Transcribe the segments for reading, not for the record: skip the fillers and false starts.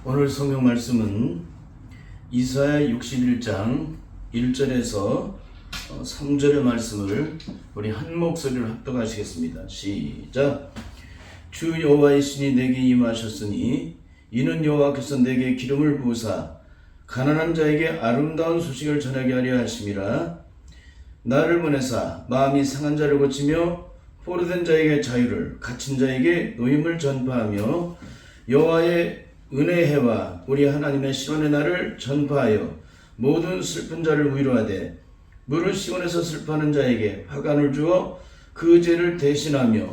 오늘 성경 말씀은 이사야 61장 1절에서 3절의 말씀을 우리 한 목소리로 합독하시겠습니다. 시작. 주 여호와의 신이 내게 임하셨으니 이는 여호와께서 내게 기름을 부으사 가난한 자에게 아름다운 소식을 전하게 하려 하심이라. 나를 보내사 마음이 상한 자를 고치며 포로된 자에게 자유를, 갇힌 자에게 노임을 전파하며 여호와의 은혜해와 우리 하나님의 시온의 날을 전파하여 모든 슬픈 자를 위로하되 무릇 시온에서 슬퍼하는 자에게 화관을 주어 그 죄를 대신하며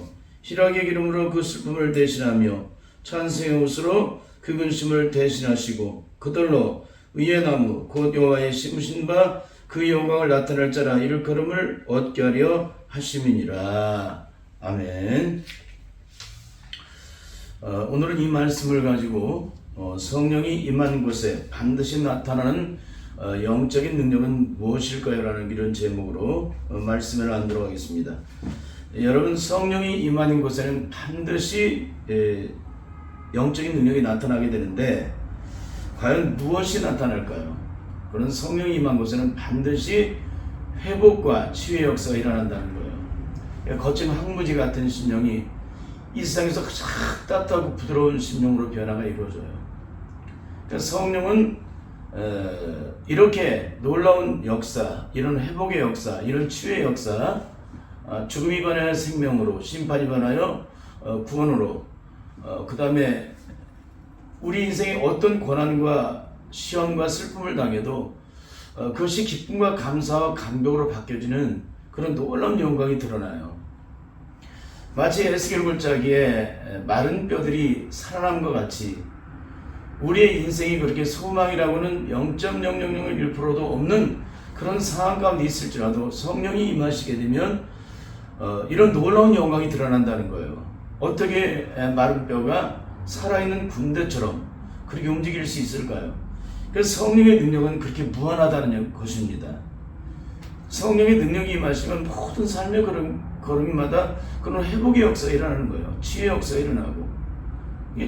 희락의 기름으로 그 슬픔을 대신하며 찬송의 옷으로 그 근심을 대신하시고 그들로 의의 나무 곧 여호와의 심으신 바 그 영광을 나타낼 자라 일컬음을 얻게 하려 하심이니라. 아멘. 오늘은 이 말씀을 가지고 성령이 임한 곳에 반드시 나타나는 영적인 능력은 무엇일까요? 라는 이런 제목으로 말씀을 나누도록 하겠습니다. 여러분, 성령이 임하는 곳에는 반드시 영적인 능력이 나타나게 되는데 과연 무엇이 나타날까요? 그런 성령이 임한 곳에는 반드시 회복과 치유의 역사가 일어난다는 거예요. 거친 황무지 같은 심령이 이 세상에서 가장 따뜻하고 부드러운 심령으로 변화가 이루어져요. 그러니까 성령은 이렇게 놀라운 역사, 이런 회복의 역사, 이런 치유의 역사, 죽음이 변하여 생명으로, 심판이 변하여 구원으로, 그 다음에 우리 인생에 어떤 고난과 시험과 슬픔을 당해도 그것이 기쁨과 감사와 감격으로 바뀌어지는 그런 놀라운 영광이 드러나요. 마치 에스겔 골짜기에 마른 뼈들이 살아난 것 같이 우리의 인생이 그렇게 소망이라고는 0.0001%도 없는 그런 상황 가운데 있을지라도 성령이 임하시게 되면 이런 놀라운 영광이 드러난다는 거예요. 어떻게 마른 뼈가 살아있는 군대처럼 그렇게 움직일 수 있을까요? 그래서 성령의 능력은 그렇게 무한하다는 것입니다. 성령의 능력이 임하시면 모든 삶의 걸음마다 그런 회복의 역사가 일어나는 거예요. 치유의 역사가 일어나고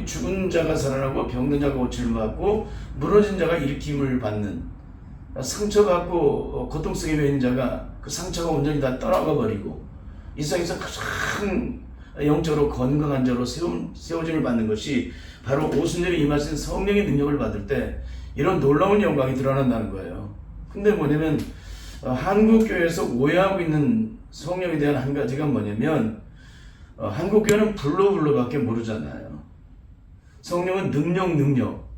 죽은 자가 살아나고 병든 자가 고침을 받고 무너진 자가 일으킴을 받는, 상처받고 고통 속에 놓인 자가 그 상처가 온전히 다 떠나가 버리고 이 세상에서 가장 영적으로 건강한 자로 세워짐을 받는 것이 바로 오순절에 임하신 성령의 능력을 받을 때 이런 놀라운 영광이 드러난다는 거예요. 근데 뭐냐면 한국교회에서 오해하고 있는 성령에 대한 한 가지가 뭐냐면 한국교회는 불로밖에 모르잖아요. 성령은 능력,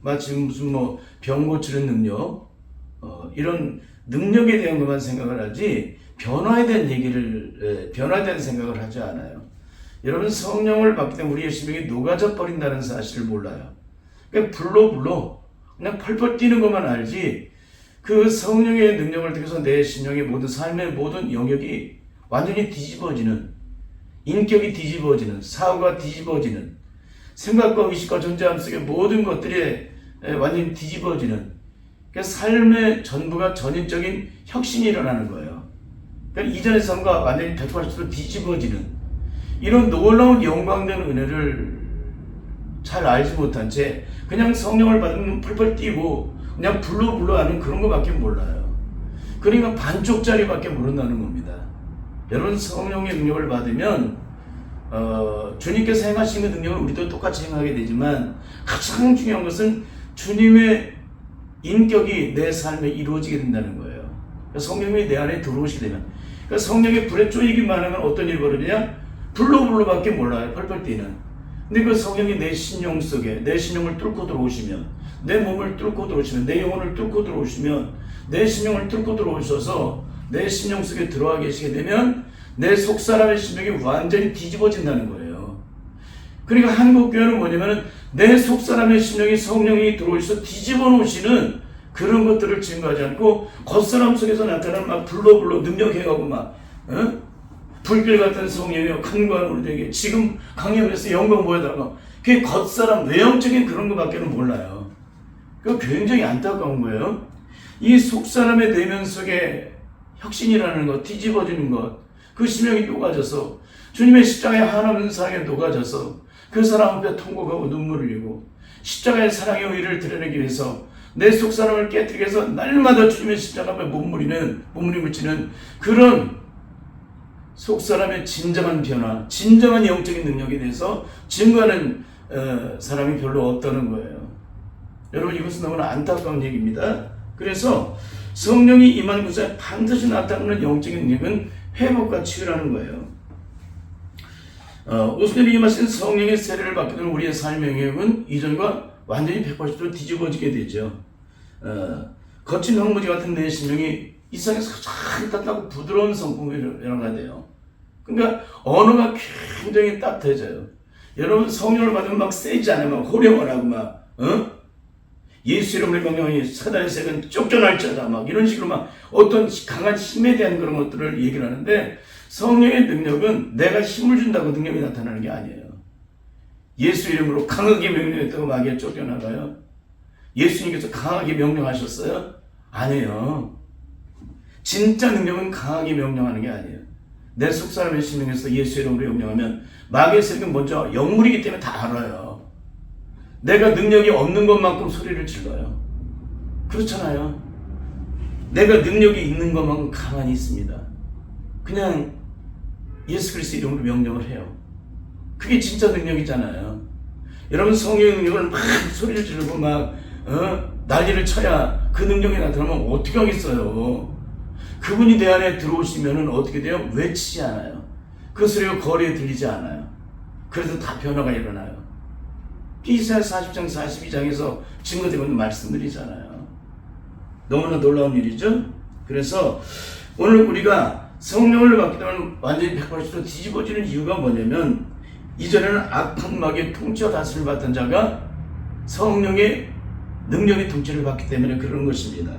마치 무슨 병 고치는 능력, 이런 능력에 대한 것만 생각을 하지 변화에 대한 생각을 하지 않아요. 여러분, 성령을 받기 때문에 우리의 심령이 녹아져 버린다는 사실을 몰라요. 그냥 불로 그냥 펄펄 뛰는 것만 알지 그 성령의 능력을 통해서 내 심령의 모든 삶의 모든 영역이 완전히 뒤집어지는, 인격이 뒤집어지는, 사고가 뒤집어지는, 생각과 의식과 존재함 속의 모든 것들이 완전히 뒤집어지는, 그러니까 삶의 전부가 전인적인 혁신이 일어나는 거예요. 그러니까 이전의 삶과 완전히 180도 뒤집어지는 이런 놀라운 영광된 은혜를 잘 알지 못한 채 그냥 성령을 받으면 펄펄 뛰고 그냥 불로 하는 그런 것밖에 몰라요. 그러니까 반쪽짜리밖에 모른다는 겁니다. 여러분, 성령의 능력을 받으면 주님께서 행하시는 능력을 우리도 똑같이 행하게 되지만 가장 중요한 것은 주님의 인격이 내 삶에 이루어지게 된다는 거예요. 성령이 내 안에 들어오시게 되면, 그러니까 성령의 불에 쪼이기만 하면 어떤 일이 벌어지냐? 불로밖에 몰라요. 펄펄 뛰는. 근데 그 성령이 내 신령 속에, 내 신령을 뚫고 들어오시면, 내 몸을 뚫고 들어오시면, 내 영혼을 뚫고 들어오시면, 내 신령을 뚫고 들어오셔서 내 신령 속에 들어와 계시게 되면 내 속사람의 신령이 완전히 뒤집어진다는 거예요. 그러니까 한국교회는 뭐냐면 내 속사람의 신령이 성령이 들어오셔서 뒤집어 놓으시는 그런 것들을 증거하지 않고 겉사람 속에서 나타나는 막 불로 능력해가고 막 불길 같은 성령이요 간과하는 우리에게 지금 강림에서 영광 보여달라고, 그게 겉사람 외형적인 그런 것밖에는 몰라요. 그 굉장히 안타까운 거예요. 이 속사람의 내면 속에 혁신이라는 것, 뒤집어지는 것, 그 심령이 녹아져서 주님의 십자가의 한없는 사랑에 녹아져서 그 사람 앞에 통곡하고 눈물을 흘리고 십자가의 사랑의 의의를 드러내기 위해서 내 속사람을 깨뜨리기 위해서 날마다 주님의 십자가 앞에 몸부림치는 그런 속사람의 진정한 변화, 진정한 영적인 능력에 대해서 증거하는 사람이 별로 없다는 거예요. 여러분, 이것은 너무나 안타까운 얘기입니다. 그래서 성령이 임하는 곳에 반드시 나타나는 영적인 능력은 회복과 치유라는 거예요. 오순절이 임하신 성령의 세례를 받게 되는 우리의 삶의 영역은 이전과 완전히 180도 뒤집어지게 되죠. 거친 황무지 같은 내 심령이 이상해서 가장 따뜻하고 부드러운 성품으로 변화가 돼요. 그러니까 언어가 굉장히 따뜻해져요. 여러분, 성령을 받으면 막 세지 않아요. 막 호령을 하고 막 예수 이름으로 명령하니 사단의 세력은 쫓겨날지어다 막 이런 식으로 막 어떤 강한 힘에 대한 그런 것들을 얘기를 하는데, 성령의 능력은 내가 힘을 준다고 능력이 나타나는 게 아니에요. 예수 이름으로 강하게 명령했다고 마귀가 쫓겨나가요? 예수님께서 강하게 명령하셨어요? 아니에요. 진짜 능력은 강하게 명령하는 게 아니에요. 내 속사람의 심령에서 예수 이름으로 명령하면 마귀의 세력은 먼저 영물이기 때문에 다 알아요. 내가 능력이 없는 것만큼 소리를 질러요. 그렇잖아요. 내가 능력이 있는 것만큼 가만히 있습니다. 그냥 예수 그리스도 이름으로 명령을 해요. 그게 진짜 능력이잖아요. 여러분, 성령의 능력을 막 소리를 지르고 막 난리를 쳐야 그 능력이 나타나면 어떻게 하겠어요? 그분이 내 안에 들어오시면 어떻게 돼요? 외치지 않아요. 그 소리가 거리에 들리지 않아요. 그래서 다 변화가 일어나요. 이사야 40장 42장에서 증거되고 있는 말씀들이잖아요. 너무나 놀라운 일이죠. 그래서 오늘 우리가 성령을 받게 되면 완전히 180도 뒤집어지는 이유가 뭐냐면, 이전에는 악한 마귀의 통치와 다스림을 받던 자가 성령의 능력의 통치를 받기 때문에 그런 것입니다.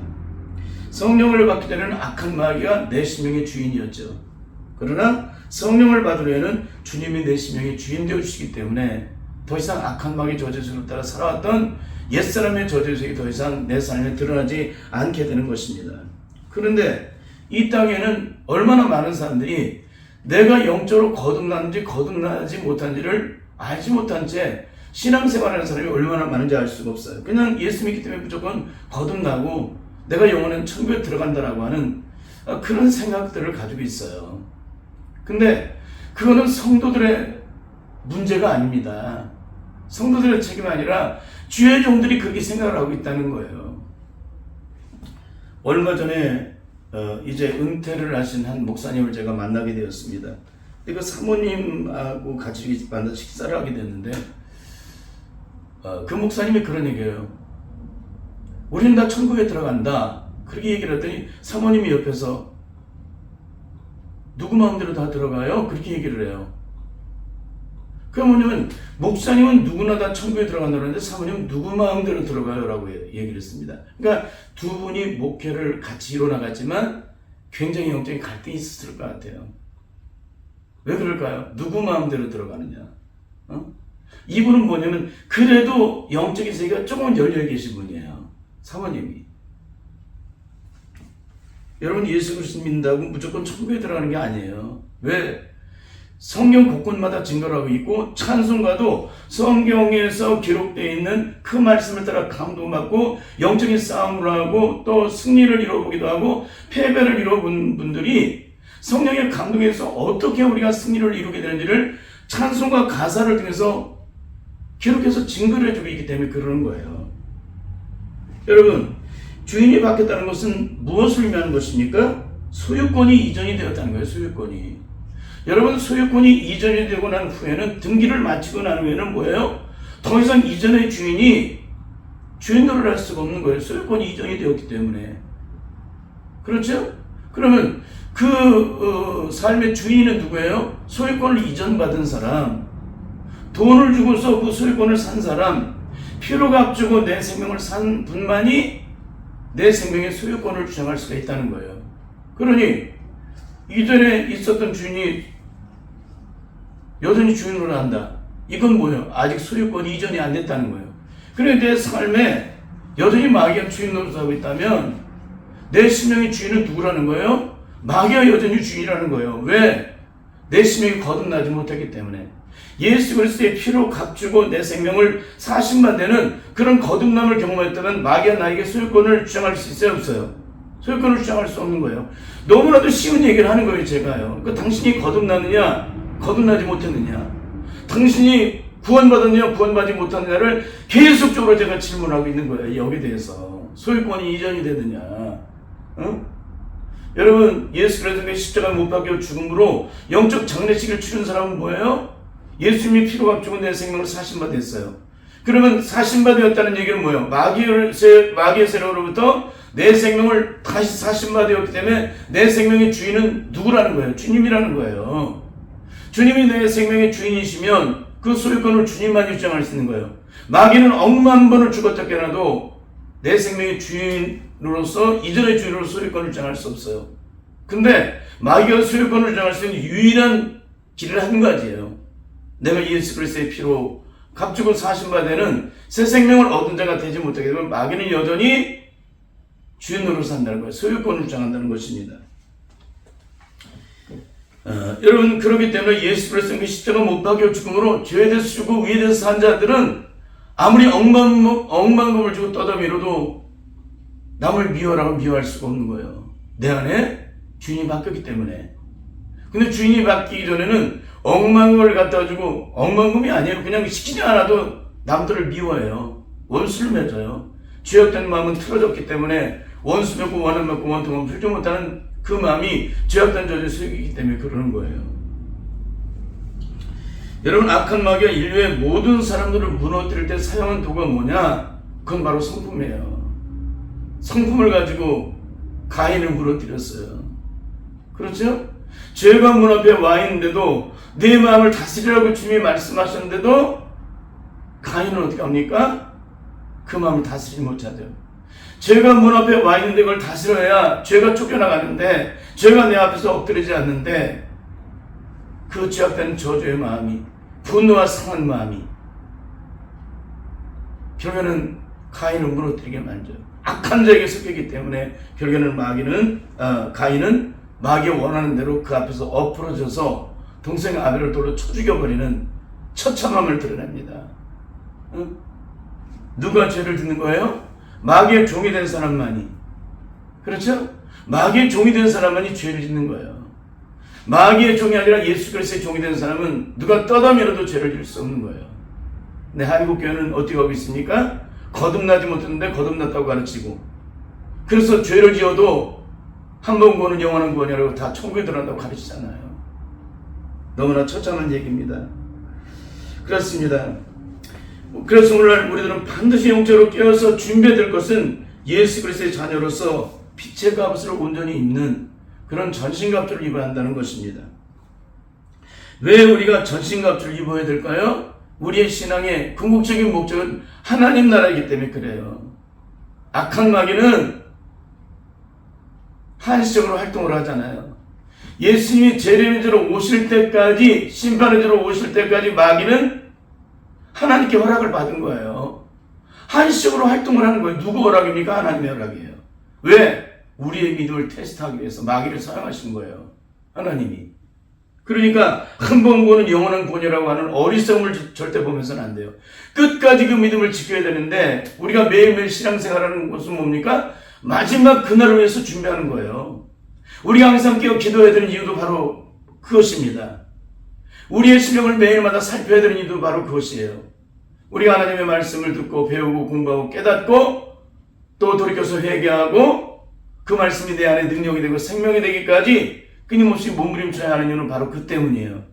성령을 받기 전에는 악한 마귀가 내 심령의 주인이었죠. 그러나 성령을 받으려는 주님이 내 심령의 주인 되어주시기 때문에 더 이상 악한 마귀의 저주를 따라 살아왔던 옛사람의 저주색이 더 이상 내 삶에 드러나지 않게 되는 것입니다. 그런데 이 땅에는 얼마나 많은 사람들이 내가 영적으로 거듭났는지 거듭나지 못한지를 알지 못한 채 신앙생활하는 사람이 얼마나 많은지 알 수가 없어요. 그냥 예수 믿기 때문에 무조건 거듭나고 내가 영원한 천국에 들어간다라고 하는 그런 생각들을 가지고 있어요. 근데 그거는 성도들의 문제가 아닙니다. 성도들의 책임이 아니라 주의 종들이 그렇게 생각을 하고 있다는 거예요. 얼마 전에 이제 은퇴를 하신 한 목사님을 제가 만나게 되었습니다. 그 사모님하고 같이 만나 식사를 하게 됐는데, 그 목사님이 그런 얘기예요. 우리는 다 천국에 들어간다. 그렇게 얘기를 했더니 사모님이 옆에서 누구 마음대로 다 들어가요? 그렇게 얘기를 해요. 그 뭐냐면, 목사님은 누구나 다 천국에 들어간다고 하는데 사모님은 누구 마음대로 들어가요? 라고 얘기를 했습니다. 그러니까 두 분이 목회를 같이 이뤄나갔지만 굉장히 영적인 갈등이 있었을 것 같아요. 왜 그럴까요? 누구 마음대로 들어가느냐? 이분은 뭐냐면 그래도 영적인 세계가 조금 열려 계신 분이에요. 사모님이. 여러분, 예수 그리스도 믿는다고 무조건 천국에 들어가는 게 아니에요. 왜? 성경 곳곳마다 증거를 하고 있고, 찬송가도 성경에서 기록되어 있는 그 말씀을 따라 감동받고 영적인 싸움을 하고 또 승리를 이뤄보기도 하고 패배를 이뤄본 분들이 성령의 감동에서 어떻게 우리가 승리를 이루게 되는지를 찬송가 가사를 통해서 기록해서 증거를 해주고 있기 때문에 그러는 거예요. 여러분, 주인이 바뀌었다는 것은 무엇을 의미하는 것입니까? 소유권이 이전이 되었다는 거예요. 소유권이. 여러분, 소유권이 이전이 되고 난 후에는, 등기를 마치고 난 후에는 뭐예요? 더 이상 이전의 주인이 주인 노릇을 할 수가 없는 거예요. 소유권이 이전이 되었기 때문에. 그렇죠? 그러면 그 삶의 주인은 누구예요? 소유권을 이전받은 사람, 돈을 주고서 그 소유권을 산 사람, 피로 값주고 내 생명을 산 분만이 내 생명의 소유권을 주장할 수가 있다는 거예요. 그러니 이전에 있었던 주인이 여전히 주인으로 한다. 이건 뭐예요? 아직 소유권이 이전이 안 됐다는 거예요. 그런데 내 삶에 여전히 마귀가 주인 노릇하고 있다면 내 심령의 주인은 누구라는 거예요? 마귀가 여전히 주인이라는 거예요. 왜? 내 심령이 거듭나지 못했기 때문에. 예수 그리스도의 피로 값주고 내 생명을 사신 바 되는 그런 거듭남을 경험했다면 마귀가 나에게 소유권을 주장할 수 있어요, 없어요? 소유권을 주장할 수 없는 거예요. 너무나도 쉬운 얘기를 하는 거예요, 제가요. 당신이 거듭나느냐, 거듭나지 못했느냐, 당신이 구원받았느냐, 구원받지 못했느냐를 계속적으로 제가 질문하고 있는 거예요. 여기에 대해서 소유권이 이전이 되느냐. 여러분, 예수 그리스도의 십자가 못 박혀 죽음으로 영적 장례식을 치른 사람은 뭐예요? 예수님이 피로 값주고 내 생명을 사신 바 됐어요. 그러면 사신 바 되었다는 얘기는 뭐예요? 마귀의 세력으로부터 내 생명을 다시 사신 바 되었기 때문에 내 생명의 주인은 누구라는 거예요? 주님이라는 거예요. 주님이 내 생명의 주인이시면 그 소유권을 주님만이 주장할 수 있는 거예요. 마귀는 억만 번을 죽었다 깨어나도 내 생명의 주인으로서, 이전의 주인으로서 소유권을 주장할 수 없어요. 근데 마귀가 소유권을 주장할 수 있는 유일한 길은 한 가지예요. 내가 예수 그리스도의 피로 값주고 사신 바 되는 새 생명을 얻은 자가 되지 못하게 되면 마귀는 여전히 주인으로 산다는 거예요. 소유권을 주장한다는 것입니다. 여러분, 그렇기 때문에 예수 그리스도의 십자가 못 박혀 죽음으로 죄에 대해서 죽고 위에 대해서 산 자들은 아무리 억만금을 주고 떠다밀어도 남을 미워라고 미워할 수가 없는 거예요. 내 안에 주인이 바뀌었기 때문에. 근데 주인이 바뀌기 전에는 억만금을 갖다 주고, 억만금이 아니에요. 그냥 시키지 않아도 남들을 미워해요. 원수를 맺어요. 죄악된 마음은 틀어졌기 때문에 원수 맺고 원한 맺고 원통하면 풀지 못하는 그 마음이 죄악된 저주의 소유이기 때문에 그러는 거예요. 여러분, 악한 마귀가 인류의 모든 사람들을 무너뜨릴 때 사용한 도구가 뭐냐? 그건 바로 성품이에요. 성품을 가지고 가인을 무너뜨렸어요. 그렇죠? 죄가 문 앞에 와 있는데도 내 마음을 다스리라고 주님이 말씀하셨는데도 가인은 어떻게 합니까? 그 마음을 다스리지 못하죠. 죄가 문 앞에 와 있는데 그걸 다스려야 죄가 쫓겨나가는데, 죄가 내 앞에서 엎드리지 않는데 그 죄악된 저주의 마음이, 분노와 상한 마음이 결국에는 가인을 무너뜨리게 만져요. 악한 자에게 섞이기 때문에 결국에는 가인은 마귀가 원하는 대로 그 앞에서 엎어져서 동생 아벨을 돌로 쳐 죽여버리는 처참함을 드러냅니다. 누가 죄를 짓는 거예요? 마귀의 종이 된 사람만이. 그렇죠? 마귀의 종이 된 사람만이 죄를 짓는 거예요. 마귀의 종이 아니라 예수 그리스도의 종이 된 사람은 누가 떠다밀어도 죄를 질 수 없는 거예요. 근데 한국교회는 어떻게 하고 있습니까? 거듭나지 못했는데 거듭났다고 가르치고, 그래서 죄를 지어도 한 번 구원은 영원한 구원이라고 다 천국에 들어간다고 가르치잖아요. 너무나 처참한 얘기입니다. 그렇습니다. 그래서 오늘날 우리들은 반드시 영적으로 깨어서 준비해야 될 것은 예수 그리스도의 자녀로서 빛의 값을 온전히 입는 그런 전신갑주를 입어야 한다는 것입니다. 왜 우리가 전신갑주를 입어야 될까요? 우리의 신앙의 궁극적인 목적은 하나님 나라이기 때문에 그래요. 악한 마귀는 한시적으로 활동을 하잖아요. 예수님이 재림의 주로 오실 때까지, 심판의 주로 오실 때까지 마귀는 하나님께 허락을 받은 거예요. 한시적으로 활동을 하는 거예요. 누구 허락입니까? 하나님의 허락이에요. 왜? 우리의 믿음을 테스트하기 위해서 마귀를 사용하신 거예요. 하나님이. 그러니까 한 번 구원은 영원한 구원이라고 하는 어리석음을 절대 보면서는 안 돼요. 끝까지 그 믿음을 지켜야 되는데, 우리가 매일매일 신앙생활하는 것은 뭡니까? 마지막 그날을 위해서 준비하는 거예요. 우리가 항상 깨어 기도해야 되는 이유도 바로 그것입니다. 우리의 실력을 매일마다 살펴야 되는 이유도 바로 그것이에요. 우리가 하나님의 말씀을 듣고 배우고 공부하고 깨닫고 또 돌이켜서 회개하고 그 말씀이 내 안에 능력이 되고 생명이 되기까지 끊임없이 몸부림쳐야 하는 이유는 바로 그 때문이에요.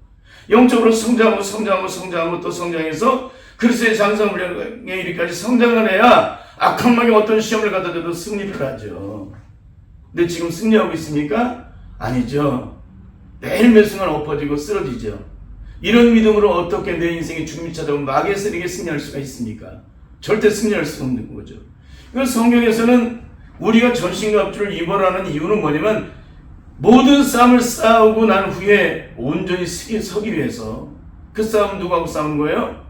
영적으로 성장하고 또 성장해서 그리스도의 장성물량에 이르기까지 성장을 해야 악한 마귀가 어떤 시험을 갖다 대도 승리를 하죠. 근데 지금 승리하고 있습니까? 아니죠. 매일매일 순간 엎어지고 쓰러지죠. 이런 믿음으로 어떻게 내 인생의 죽음이 찾아오면 마귀의 세력에 승리할 수가 있습니까? 절대 승리할 수 없는 거죠. 그래서 성경에서는 우리가 전신갑주를 입어라는 이유는 뭐냐면, 모든 싸움을 싸우고 난 후에 온전히 서기 위해서. 그 싸움은 누구하고 싸우는 거예요?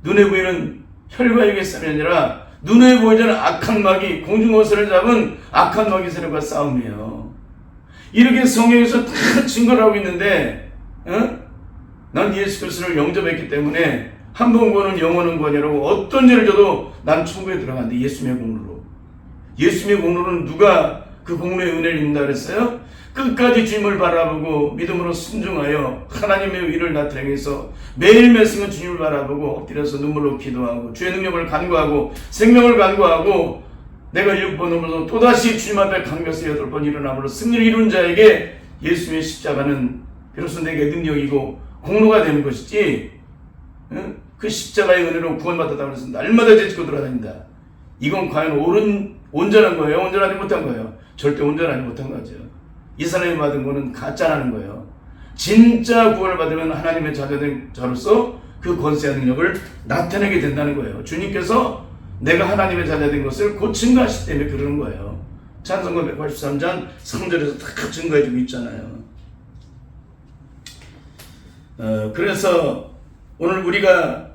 눈에 보이는 혈과 육의 싸움이 아니라 눈에 보이지 않는 악한 마귀, 공중어선을 잡은 악한 마귀 세력과 싸움이에요. 이렇게 성경에서 다 증거를 하고 있는데 난 예수 그리스도를 영접했기 때문에 한 번 구원은 영원한 구원이라고 어떤 죄를 져도 난 천국에 들어간다. 예수님의 공로로. 예수님의 공로는 누가 그 공로의 은혜를 입는다 그랬어요? 끝까지 주님을 바라보고 믿음으로 순종하여 하나님의 의를 나타내기 위해서 매일매일 주님을 바라보고 엎드려서 눈물로 기도하고 주의 능력을 간구하고 생명을 간구하고 내가 6번 넘어서 또다시 주님 앞에 강변에서 8번 일어남으로 승리를 이룬 자에게 예수님의 십자가는 비로소 내게 능력이고 공로가 되는 것이지, 그 십자가의 은혜로 구원받았다고 해서 날마다 제치고 돌아다닌다. 이건 과연 온전한 거예요? 온전하지 못한 거예요? 절대 온전하지 못한 거죠. 이 사람이 받은 거는 가짜라는 거예요. 진짜 구원을 받으면 하나님의 자녀된 자로서 그 권세와 능력을 나타내게 된다는 거예요. 주님께서 내가 하나님의 자녀된 것을 곧 증거하시기 때문에 그러는 거예요. 찬송가 183장 3절에서 다 증거해주고 있잖아요. 그래서 오늘 우리가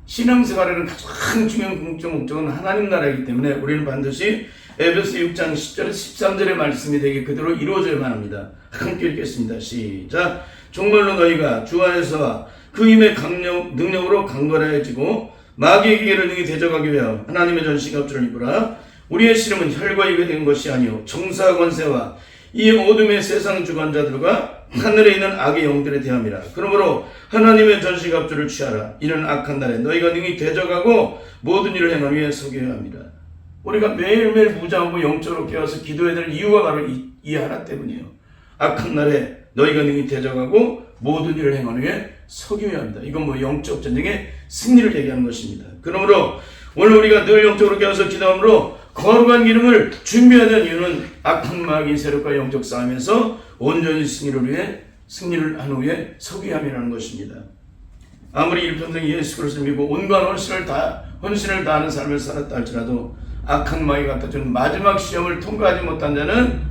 신앙생활에는 가장 중요한 궁극적 목적은 하나님 나라이기 때문에 우리는 반드시 에베소 6장 10절에서 13절의 말씀이 되게 그대로 이루어져야만 합니다. 함께 읽겠습니다. 시작. 정말로 너희가 주 안에서와 그 힘의 능력으로 강건해지고 마귀의 기계를 능히 대적하기 위하여 하나님의 전신갑주를 입으라. 우리의 씨름은 혈과 육에 된 것이 아니요 정사 권세와 이 어둠의 세상 주관자들과 하늘에 있는 악의 영들에 대함이라. 그러므로 하나님의 전신갑주를 취하라. 이는 악한 날에 너희가 능히 대적하고 모든 일을 행하기 위해 서겨야 합니다. 우리가 매일매일 무장하고 영적으로 깨어서 기도해야 될 이유가 바로 이 하나 때문이에요. 악한 날에 너희가 능히 대적하고 모든 일을 행하기 위해 서겨야 합니다. 이건 영적 전쟁의 승리를 얘기하는 것입니다. 그러므로 오늘 우리가 늘 영적으로 깨어서 기도함으로 거룩한 기름을 준비해야 되는 이유는 악한 마귀 세력과 영적 싸움에서 온전히 승리를 한 후에 서기야 함이라는 것입니다. 아무리 일평생 예수 그리스도를 믿고 온갖 헌신을 다하는 삶을 살았다 할지라도 악한 마귀가 갖다주는 마지막 시험을 통과하지 못한 자는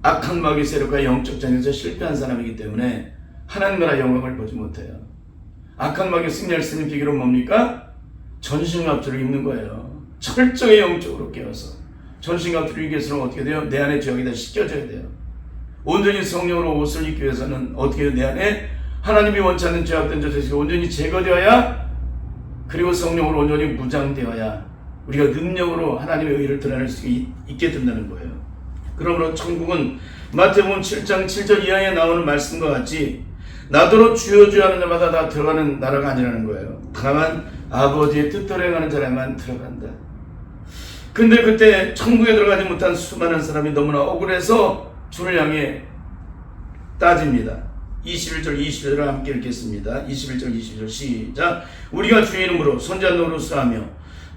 악한 마귀 세력과 영적 전쟁에서 실패한 사람이기 때문에 하나님 나라 영광을 보지 못해요. 악한 마귀 승리할 수 있는 비결은 뭡니까? 전신갑주를 입는 거예요. 철저히 영적으로 깨어서 전신갑주를 입기 위해서는 어떻게 돼요? 내 안에 죄악이 다 씻겨져야 돼요. 온전히 성령으로 옷을 입기 위해서는 어떻게 해요? 내 안에 하나님이 원치 않는 죄악된 것이 온전히 제거되어야, 그리고 성령으로 온전히 무장되어야 우리가 능력으로 하나님의 의를 드러낼 수 있게 된다는 거예요. 그러므로 천국은 마태복음 7장 7절 이하에 나오는 말씀과 같이 나더러 주여 주여 하는 자마다 다 들어가는 나라가 아니라는 거예요. 다만 아버지의 뜻대로 행하는 자라만 들어간다. 근데 그때 천국에 들어가지 못한 수많은 사람이 너무나 억울해서 주를 향해 따집니다. 21절 22절을 함께 읽겠습니다. 21절 22절 시작. 우리가 주의 이름으로 선지자 노릇을 하며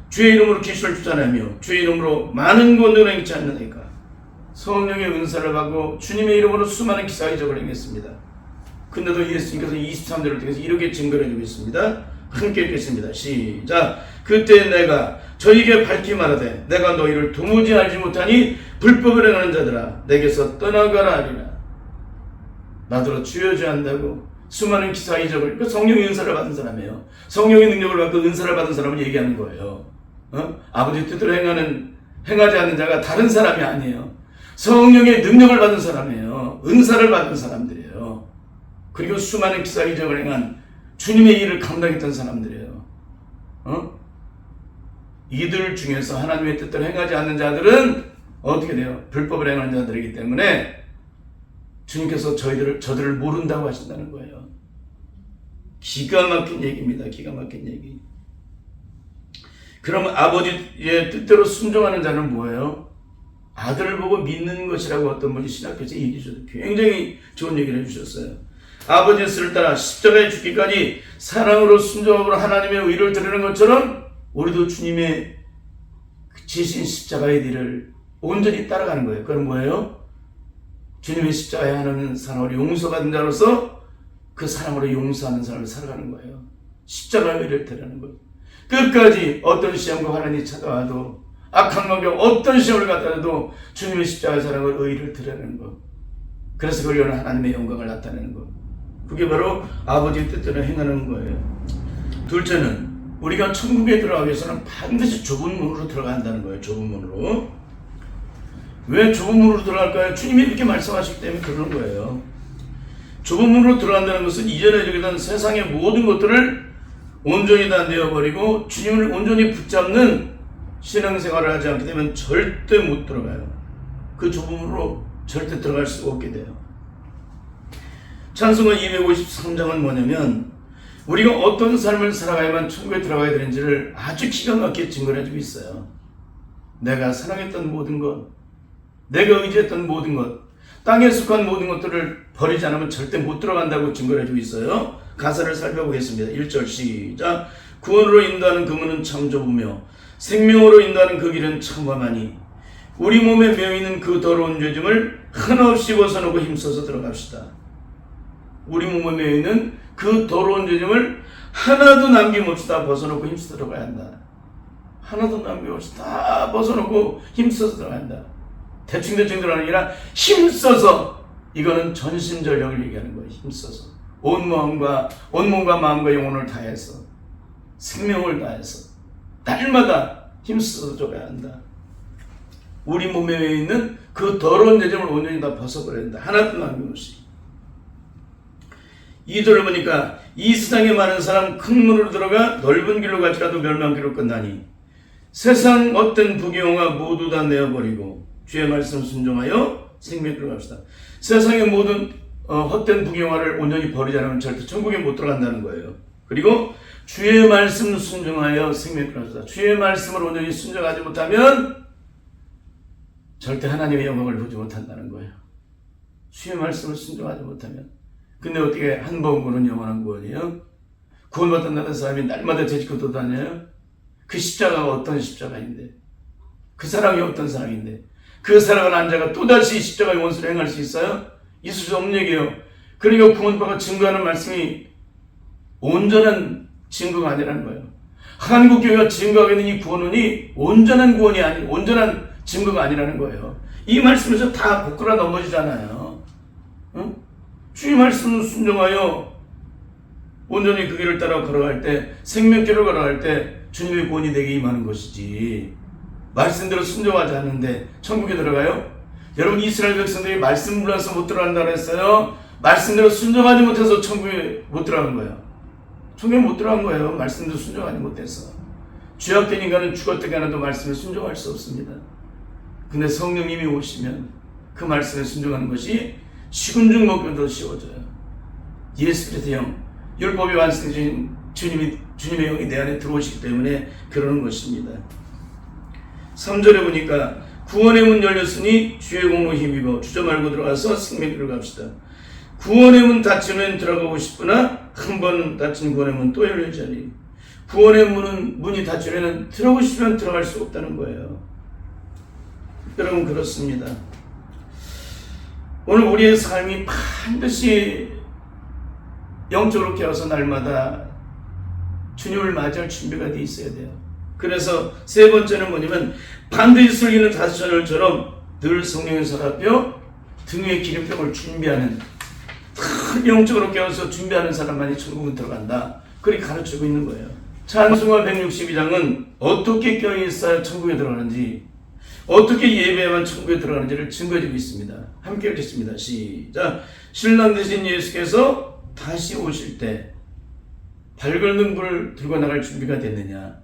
주의 이름으로 기술을 주장하며 주의 이름으로 많은 권능을 행치 않느니까. 성령의 은사를 받고 주님의 이름으로 수많은 기사 이적을 행했습니다. 근데도 예수님께서 23절을 통해서 이렇게 증거를 해주고 있습니다. 함께 읽겠습니다. 시작. 그때 내가 저에게 밝히 말하되 내가 너희를 도무지 알지 못하니 불법을 행하는 자들아 내게서 떠나가라 하리라. 나더러 주여 주여 한다고 수많은 기사 이적을, 성령의 은사를 받은 사람이에요. 성령의 능력을 받고 은사를 받은 사람을 얘기하는 거예요. 아버지 뜻대로 행하지 않는 자가 다른 사람이 아니에요. 성령의 능력을 받은 사람이에요. 은사를 받은 사람들이에요. 그리고 수많은 기사 이적을 행한 주님의 일을 감당했던 사람들이에요. 이들 중에서 하나님의 뜻대로 행하지 않는 자들은 어떻게 돼요? 불법을 행하는 자들이기 때문에 주님께서 저들을 모른다고 하신다는 거예요. 기가 막힌 얘기입니다. 기가 막힌 얘기. 그러면 아버지의 뜻대로 순종하는 자는 뭐예요? 아들을 보고 믿는 것이라고 어떤 분이 신학교에서 얘기해 주셨어요. 굉장히 좋은 얘기를 해주셨어요. 아버지의 뜻을 따라 십자가에 죽기까지 사랑으로 순종하고 하나님의 의를 드리는 것처럼 우리도 주님의 지신 십자가의 길을 온전히 따라가는 거예요. 그건 뭐예요? 주님의 십자가에 하는 사랑으로 용서받은 자로서 그 사랑으로 용서하는 사람을 살아가는 거예요. 십자가의 의를 드리는 거예요. 끝까지 어떤 시험과 환난이 찾아와도 악한 마귀가 어떤 시험을 갖다도 주님의 십자가의 사랑을 의를 드러내는 것. 그래서 그걸 하나님의 영광을 나타내는 것. 그게 바로 아버지의 뜻대로 행하는 거예요. 둘째는 우리가 천국에 들어가기 위해서는 반드시 좁은 문으로 들어가야 한다는 거예요. 좁은 문으로. 왜 좁은 문으로 들어갈까요? 주님이 이렇게 말씀하시기 때문에 그러는 거예요. 좁은 문으로 들어간다는 것은 이전에 저기던 세상의 모든 것들을 온전히 다 내어버리고 주님을 온전히 붙잡는 신앙생활을 하지 않게 되면 절대 못 들어가요. 그 좁은 문으로 절대 들어갈 수가 없게 돼요. 찬송가 253장은 뭐냐면 우리가 어떤 삶을 살아가야만 천국에 들어가야 되는지를 아주 기가 막히게 증거를 해주고 있어요. 내가 사랑했던 모든 것, 내가 의지했던 모든 것, 땅에 속한 모든 것들을 버리지 않으면 절대 못 들어간다고 증거를 해주고 있어요. 가사를 살펴보겠습니다. 1절 시작. 구원으로 인도하는 그 문은 참 좁으며 생명으로 인도하는 그 길은 참 험하니 우리 몸에 매어있는 그 더러운 죄짐을 한없이 벗어놓고 힘써서 들어갑시다. 우리 몸에 매어있는 그 더러운 죄짐을 하나도 남김없이 다 벗어놓고 힘써서 들어가야 한다. 하나도 남김없이 다 벗어놓고 힘써서 들어가야 한다. 대충 들어가는 게 아니라 힘써서, 이거는 전심전력을 얘기하는 거예요. 힘써서 온 몸과 마음과 영혼을 다해서 생명을 다해서 날마다 힘써서 들어가야 한다. 우리 몸에 있는 그 더러운 죄짐을 온전히 다 벗어버려야 한다. 하나도 남김없이. 2절을 보니까 이 세상에 많은 사람 큰 문으로 들어가 넓은 길로 갈지라도 멸망길로 끝나니 세상 어떤 부귀영화 모두 다 내어버리고 주의 말씀 순종하여 생명길로 갑시다. 세상의 모든 헛된 부귀영화를 온전히 버리지 않으면 절대 천국에 못 들어간다는 거예요. 그리고 주의 말씀 순종하여 생명길로 갑시다. 주의 말씀을 온전히 순종하지 못하면 절대 하나님의 영광을 보지 못한다는 거예요. 주의 말씀을 순종하지 못하면. 근데 어떻게 한 번 구원은 영원한 구원이에요? 구원받는다는 사람이 날마다 죄짓고 또 다녀요? 그 십자가가 어떤 십자가인데, 그 사랑이 어떤 사랑인데, 그 사랑을 안 자가 또다시 십자가의 원수를 행할 수 있어요? 있을 수 없는 얘기예요. 그러니까 구원받고 증거하는 말씀이 온전한 증거가 아니라는 거예요. 한국교회가 증거하게 된 이 구원이 온전한 구원이 아닌, 온전한 증거가 아니라는 거예요. 이 말씀에서 다 고꾸라 넘어지잖아요. 응? 주의 말씀을 순종하여 온전히 그 길을 따라 걸어갈 때, 생명길을 걸어갈 때 주님의 구원이 내게 임하는 것이지, 말씀대로 순종하지 않는데 천국에 들어가요? 여러분, 이스라엘 백성들이 말씀 몰라서 못 들어간다고 했어요. 말씀대로 순종하지 못해서 천국에 못 들어간 거예요. 천국에 못 들어간 거예요. 말씀대로 순종하지 못해서. 죄악된 인간은 죽었던 하나도 말씀에 순종할 수 없습니다. 근데 성령님이 오시면 그 말씀에 순종하는 것이 식은 죽 먹기도 더 쉬워져요. 예수 그리스도의 영, 율법이 완성되신 주님의 영이 내 안에 들어오시기 때문에 그러는 것입니다. 3절에 보니까 구원의 문 열렸으니 주의 공로 힘입어 주저 말고 들어가서 생명길로 갑시다. 구원의 문 닫히면 들어가고 싶으나 한 번 닫힌 구원의 문 또 열려지니 구원의 문이 닫히면 들어가고 싶으면 들어갈 수 없다는 거예요. 여러분, 그렇습니다. 오늘 우리의 삶이 반드시 영적으로 깨어서 날마다 주님을 맞이할 준비가 돼 있어야 돼요. 그래서 세 번째는 뭐냐면 반드시 슬기는 다스전을처럼 늘 성령의 서랍혀 등 위에 기름병을 준비하는, 영적으로 깨어서 준비하는 사람만이 천국은 들어간다. 그렇게 가르치고 있는 거예요. 찬송가 162장은 어떻게 깨어있어야 천국에 들어가는지, 어떻게 예배하면 천국에 들어가는지를 증거해주고 있습니다. 함께 읽겠습니다. 시작. 신랑 되신 예수께서 다시 오실 때 밝은 등불을 들고 나갈 준비가 됐느냐.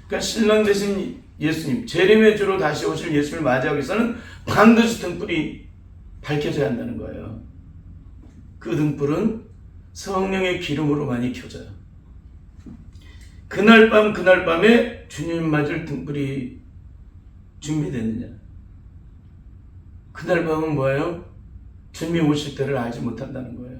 그러니까 신랑 되신 예수님, 재림의 주로 다시 오실 예수를 맞이하기 위해서는 반드시 등불이 밝혀져야 한다는 거예요. 그 등불은 성령의 기름으로만이 켜져요. 그날 밤에 주님 맞을 등불이 준비됐느냐. 그날 밤은 뭐예요? 주님이 오실 때를 알지 못한다는 거예요.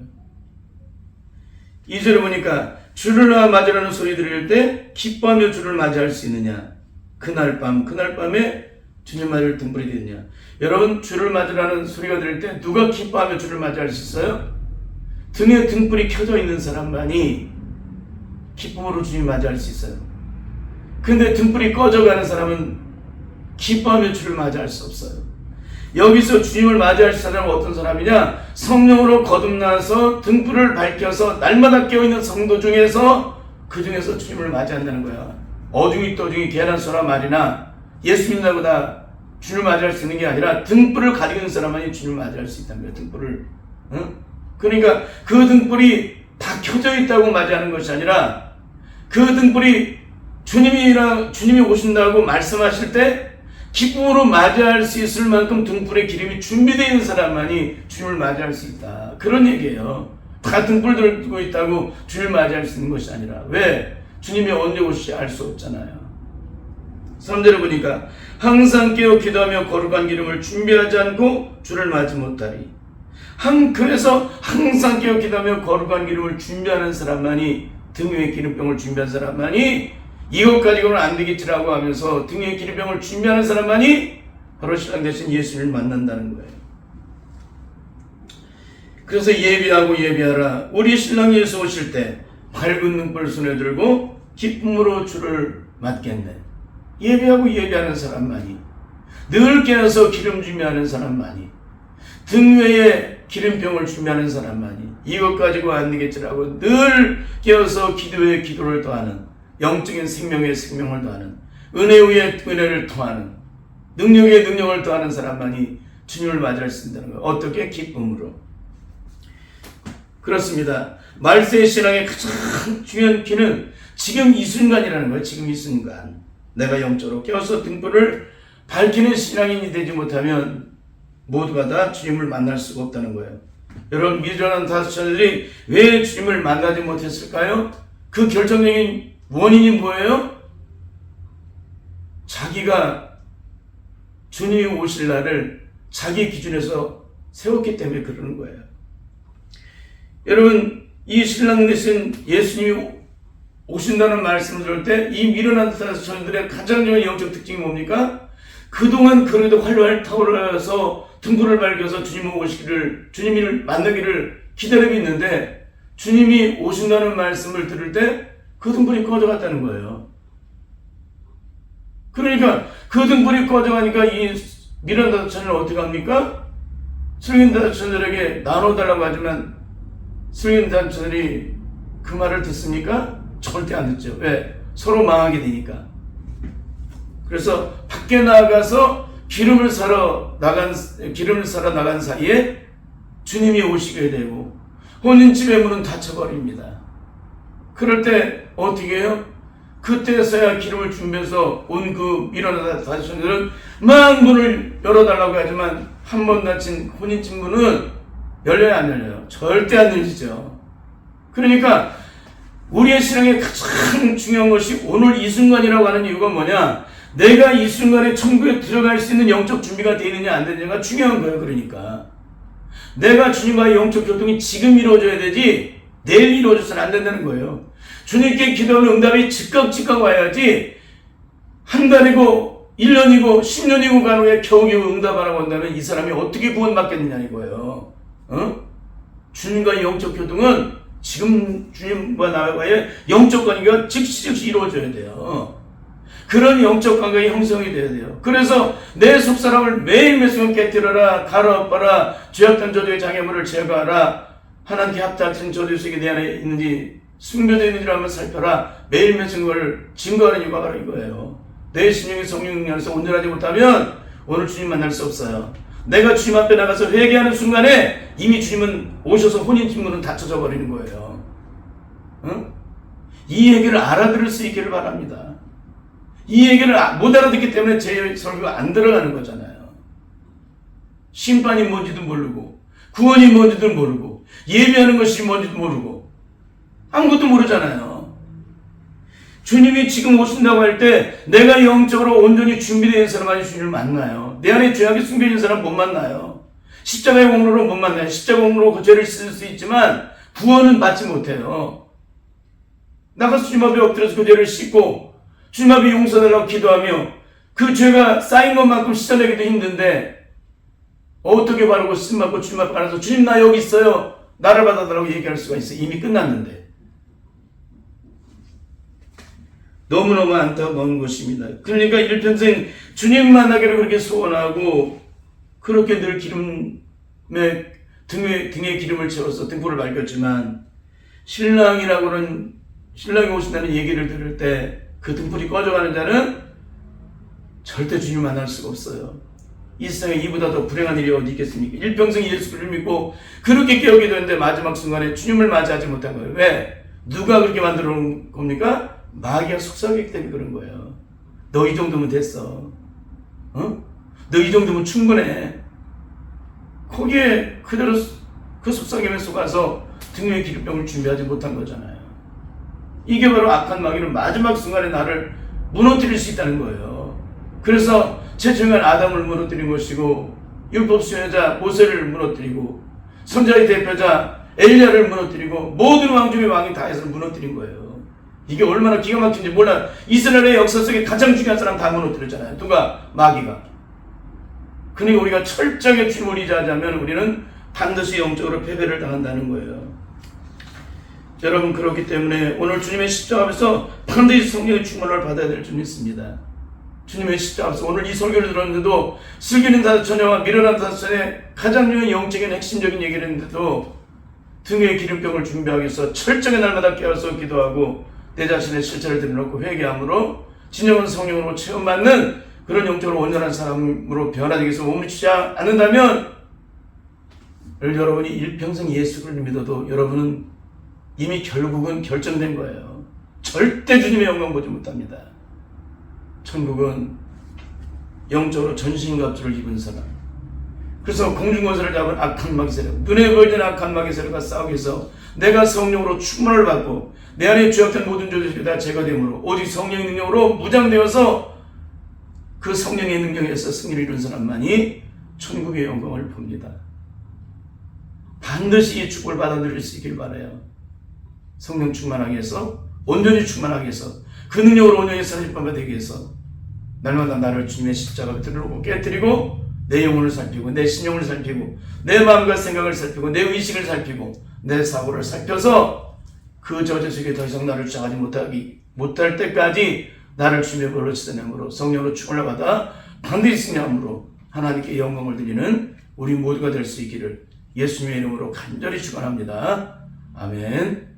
2절에 보니까 주를 맞으라는 소리 들을 때 기뻐하며 주를 맞이할 수 있느냐. 그날 밤에 주님 맞을 등불이 됐느냐. 여러분, 주를 맞으라는 소리가 들을 때 누가 기뻐하며 주를 맞이할 수 있어요? 등에 등불이 켜져 있는 사람만이 기쁨으로 주님 맞이할 수 있어요. 근데 등불이 꺼져가는 사람은 기뻐하며 주를 맞이할 수 없어요. 여기서 주님을 맞이할 사람은 어떤 사람이냐? 성령으로 거듭나서 등불을 밝혀서 날마다 깨어있는 성도 중에서, 그 중에서 주님을 맞이한다는 거야. 어중이 떠중이 개나 소나 말이나 예수 믿는다고 다 주님을 맞이할 수 있는 게 아니라 등불을 가지고 있는 사람만이 주님을 맞이할 수 있다는 거야. 등불을. 응? 그러니까 그 등불이 다 켜져 있다고 맞이하는 것이 아니라 그 등불이 주님이 오신다고 말씀하실 때 기쁨으로 맞이할 수 있을 만큼 등불의 기름이 준비되어 있는 사람만이 주님을 맞이할 수 있다. 그런 얘기예요. 다 등불 들고 있다고 주님을 맞이할 수 있는 것이 아니라. 왜? 주님이 언제 오실지 알 수 없잖아요. 3절에 보니까 항상 깨어 기도하며 거룩한 기름을 준비하지 않고 주를 맞지 못하리. 그래서 항상 깨어 기도하며 거룩한 기름을 준비하는 사람만이, 등 위에 기름병을 준비한 사람만이, 이것 가지고는 안 되겠지라고 하면서 등 위에 기름병을 준비하는 사람만이 바로 신랑 대신 예수를 만난다는 거예요. 그래서 예비하고 예비하라. 우리 신랑 예수 오실 때 밝은 등불 손에 들고 기쁨으로 주를 맞겠네. 예비하고 예비하는 사람만이, 늘 깨어서 기름 준비하는 사람만이, 등 위에 기름병을 준비하는 사람만이, 이것 가지고 안 되겠지라고 늘 깨어서 기도에 기도를 더하는, 영적인 생명에 생명을 더하는, 은혜 위에 은혜를 더하는, 능력에 능력을 더하는 사람만이 주님을 맞이할 수 있다는 거예요. 어떻게? 기쁨으로. 그렇습니다. 말세의 신앙의 가장 중요한 키는 지금 이 순간이라는 거예요. 지금 이 순간. 내가 영적으로 깨어서 등불을 밝히는 신앙인이 되지 못하면 모두가 다 주님을 만날 수가 없다는 거예요. 여러분, 미련한 다섯 처녀들이 왜 주님을 만나지 못했을까요? 그 결정적인 원인이 뭐예요? 자기가 주님이 오실 날을 자기 기준에서 세웠기 때문에 그러는 거예요. 여러분, 이 신랑 되신 예수님이 오신다는 말씀을 들을 때 이 미련한 다섯 처녀들의 가장 중요한 영적 특징이 뭡니까? 그동안 그래도 활활 타오르서 등불을 밝혀서 주님을 오시기를, 주님을 만나기를 기다리고 있는데 주님이 오신다는 말씀을 들을 때 그 등불이 꺼져갔다는 거예요. 그러니까 그 등불이 꺼져가니까 이 미련한 다섯 처녀는 어떻게 합니까? 슬긴 다섯 처녀들에게 나눠달라고 하지만 슬긴 다섯 처녀들이 그 말을 듣습니까? 절대 안 듣죠. 왜? 서로 망하게 되니까. 그래서 밖에 나가서 기름을 사러 나간 사이에 주님이 오시게 되고 혼인집의 문은 닫혀버립니다. 그럴 때 어떻게 해요? 그때서야 기름을 준비해서 온 그 미련한 다섯 처녀들은 막 문을 열어달라고 하지만 한 번 닫힌 혼인집 문은 열려요, 안 열려요? 절대 안 열리죠. 그러니까 우리의 신앙의 가장 중요한 것이 오늘 이 순간이라고 하는 이유가 뭐냐? 내가 이 순간에 천국에 들어갈 수 있는 영적 준비가 되어 있느냐 안 되느냐가 중요한 거예요. 그러니까 내가 주님과의 영적 교통이 지금 이루어져야 되지 내일 이루어져서는 안 된다는 거예요. 주님께 기도하는 응답이 즉각 와야지 한 달이고 1년이고 10년이고 간 후에 겨우겨우 응답하라고 한다면 이 사람이 어떻게 구원받겠느냐 이거예요. 주님과의 영적 교통은 지금 주님과 나와의 영적 관계가 즉시 이루어져야 돼요. 그런 영적 관계가 형성이 돼야 돼요. 그래서 내 속사람을 매일매일 깨뜨려라, 갈아엎어라, 죄악된 저주의 장애물을 제거하라, 하나님께 합당하신 저주 속에 내 안에 있는지 숨겨져 있는지를 한번 살펴라. 매일매일 그걸 증거하는 이유가 바로 이거예요. 내 심령이 성령 안에서 온전하지 못하면 오늘 주님 만날 수 없어요. 내가 주님 앞에 나가서 회개하는 순간에 이미 주님은 오셔서 혼인집 문은 닫혀져 버리는 거예요. 이 얘기를 알아들을 수 있기를 바랍니다. 이 얘기를 못 알아듣기 때문에 제 설교가 안 들어가는 거잖아요. 심판이 뭔지도 모르고 구원이 뭔지도 모르고 예배하는 것이 뭔지도 모르고 아무것도 모르잖아요. 주님이 지금 오신다고 할 때 내가 영적으로 온전히 준비되어 있는 사람만이 주님을 만나요. 내 안에 죄악이 숨겨있는 사람 못 만나요. 십자가의 공로로 못 만나요. 십자가 공로로 그 죄를 씻을 수 있지만 구원은 받지 못해요. 나가서 주님 앞에 엎드려서 그 죄를 씻고 주님 앞에 용서달라고 기도하며 그 죄가 쌓인 것만큼 씻어내기도 힘든데 어떻게 바르고 씻음받고 주님 앞에 가서 주님 나 여기 있어요. 나를 받아달라고 얘기할 수가 있어요. 이미 끝났는데. 너무너무 안타까운 것입니다. 그러니까 일평생 주님 만나기를 그렇게 소원하고 그렇게 늘 등에 기름을 채워서 등불을 밝혔지만 신랑이 오신다는 얘기를 들을 때 그 등불이 꺼져가는 자는 절대 주님 만날 수가 없어요. 이 세상에 이보다 더 불행한 일이 어디 있겠습니까? 일평생 예수를 믿고 그렇게 깨우게 되는데 마지막 순간에 주님을 맞이하지 못한 거예요. 왜? 누가 그렇게 만들어 놓은 겁니까? 마귀가 속삭이기 때문에 그런 거예요. 너 이 정도면 됐어. 어? 너 이 정도면 충분해. 거기에 그대로 그 속삭임에 속아서 등용의 기름병을 준비하지 못한 거잖아요. 이게 바로 악한 마귀는 마지막 순간에 나를 무너뜨릴 수 있다는 거예요. 그래서 최초인간 아담을 무너뜨린 것이고 율법 수혜자 모세를 무너뜨리고 선자의 대표자 엘리야를 무너뜨리고 모든 왕 중의 왕이 다윗을 무너뜨린 거예요. 이게 얼마나 기가 막힌지 몰라. 이스라엘의 역사 속에 가장 중요한 사람 다 무너뜨렸잖아요. 누가? 마귀가. 그러니까 우리가 철저하게 주님을 의지하자면 우리는 반드시 영적으로 패배를 당한다는 거예요. 여러분, 그렇기 때문에 오늘 주님의 십자가 앞에서 반드시 성령의 충만을 받아야 될 줄 믿습니다. 주님의 십자가 앞에서 오늘 이 설교를 들었는데도 슬기는 다처녀와 미련한 다처녀의 가장 중요한 영적인 핵심적인 얘기를 했는데도 등에 기름병을 준비하기 위해서 철저하게 날마다 깨어서 기도하고 내 자신의 실체를 드러놓고 회개함으로 진정한 성령으로 체험받는 그런 영적으로 온전한 사람으로 변화되기 위해서 몸부치지 않는다면 여러분이 일평생 예수를 믿어도 여러분은 이미 결국은 결정된 거예요. 절대 주님의 영광 보지 못합니다. 천국은 영적으로 전신갑주를 입은 사람, 그래서 공중권세를 잡은 악한 마귀 세력, 눈에 보이는 악한 마귀 세력과 싸우기 위해서 내가 성령으로 충만을 받고 내 안에 죄악된 모든 죄들이 다 제거됨으로 오직 성령의 능력으로 무장되어서 그 성령의 능력에서 승리를 이룬 사람만이 천국의 영광을 봅니다. 반드시 이 축복을 받아들일 수 있길 바라요. 성령 충만하게 해서 온전히 충만하게 해서 그 능력으로 온전히 사실반가 되기 위해서 날마다 나를 주님의 십자가에 들어오고 깨뜨리고 내 영혼을 살피고 내 신령을 살피고 내 마음과 생각을 살피고 내 의식을 살피고 내 사고를 살펴서 그 저주 속에 더 이상 나를 주장하지 못할 때까지 나를 주님의 벌로 지내므로 성령으로 충만을 받아 반드시 승리함으로 하나님께 영광을 드리는 우리 모두가 될 수 있기를 예수님의 이름으로 간절히 축원합니다. 아멘.